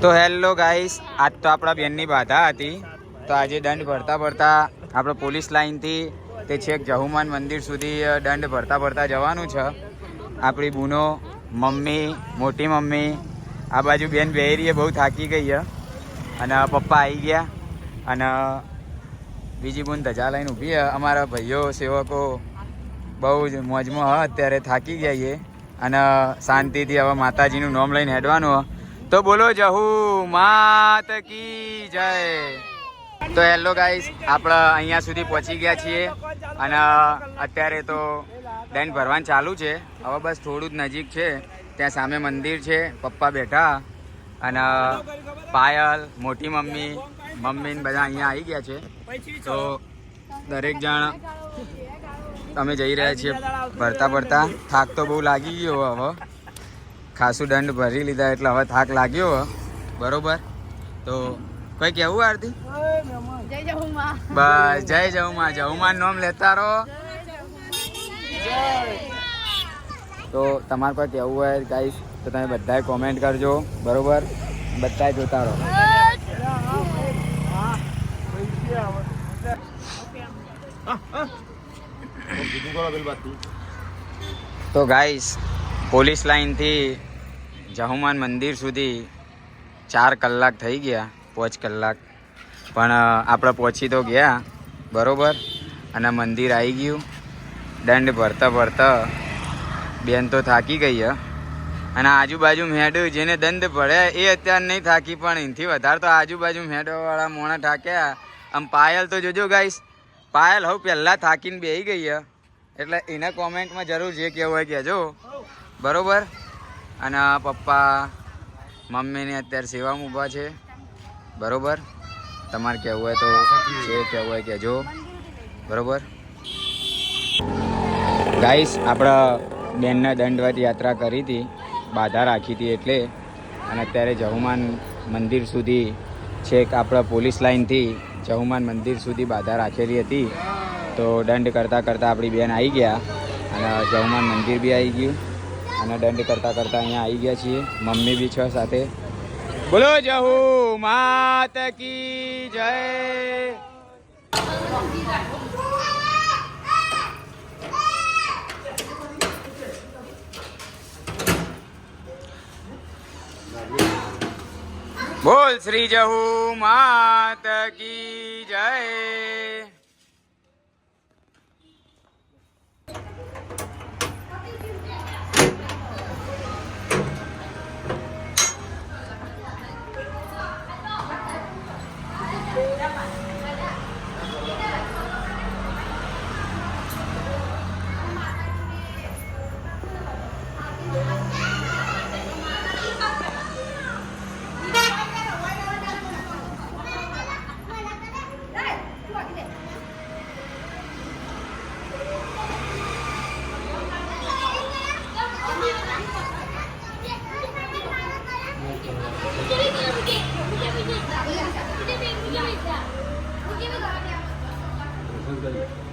તો hello guys, આજ તો આપણા બેનની બાધા હતી. તો આજે દંડ ભરતા ભરતા આપણે પોલીસ લાઇનથી તે છેક જહુમાન મંદિર સુધી દંડ ભરતા ભરતા જવાનું છે. આપણી બૂનો, મમ્મી, મોટી મમ્મી, આ બાજુ બેન બેહી રહી, બહુ થાકી ગઈ છે. અને પપ્પા આવી ગયા અને બીજી બૂન ધજા લઈને ઊભી છે. અમારા ભાઈઓ સેવકો બહુ જ મોજમાં હ, અત્યારે થાકી ગયા છે અને શાંતિથી હવે માતાજીનું નામ લઈને હેડવાનું. તો બોલો જહુ માત કી જય. તો હેલો ગાઈસ, આપણે અહીંયા સુધી પહોંચી ગયા છીએ અને અત્યારે તો દંડ ભરવાનું ચાલુ છે. હવે બસ થોડું જ નજીક છે, ત્યાં સામે મંદિર છે. પપ્પા બેઠા અને પાયલ, મોટી મમ્મી, મમ્મી બધા અહીંયા આવી ગયા છે. તો દરેક જણ અમે જઈ રહ્યા છીએ ભરતા ભરતા. થાક તો બહુ લાગી ગયો હવે, ખાસું દંડ ભરી લીધા એટલે હવે થાક લાગ્યો બરોબર. તો કઈ કેવું આરતી? બસ જય જહુમા, જહુમાન નામ લેતા રહો. તો તમારે કોઈ કેવું હોય ગાઈસ તો તમે બધાએ કોમેન્ટ કરજો બરોબર, બધાએ જોતા રહો. તો ગાઈસ, પોલીસ લાઇનથી જહુમાન મંદિર સુધી 4 કલાક થઈ ગયા, 5 કલાક, પણ આપણે પહોંચી તો ગયા બરોબર. અને મંદિર આવી ગયું. દંડ ભરતા ભરતા બેન તો થાકી ગઈ છે અને આજુબાજુ મેડ જેને દંડ ભર્યા એ અત્યારે નહીં થાકી, પણ એનાથી વધારે તો આજુબાજુ મેડોવાળા મોણા થાક્યા. આમ પાયલ તો જોજો ગાઈસ, પાયલ હવે પહેલાં થાકીને બેસી ગઈ છે, એટલે એને કોમેન્ટમાં જરૂર જે કહેવું હોય કહેજો બરોબર. અને પપ્પા મમ્મીને અત્યારે સેવામાં ઊભા છે બરોબર. તમારે કહેવું હોય તો જે કહેવું હોય કહેજો બરોબર. ગાઈસ, આપણા બેનના દંડવત યાત્રા કરી હતી, બાધા રાખી હતી એટલે. અને અત્યારે જહુમાન મંદિર સુધી છેક આપણા પોલીસ લાઇનથી જહુમાન મંદિર સુધી બાધા રાખેલી હતી. તો દંડ કરતાં કરતાં આપણી બેન આવી ગયા અને જહુમાન મંદિર બી આવી ગયું અને દંડ કરતાં કરતાં અહીંયા આવી ગયા છીએ. મમ્મી બી છે સાથે. બોલો જહુ માત કી જય. બોલ શ્રી જહુ માત કી જય. Good.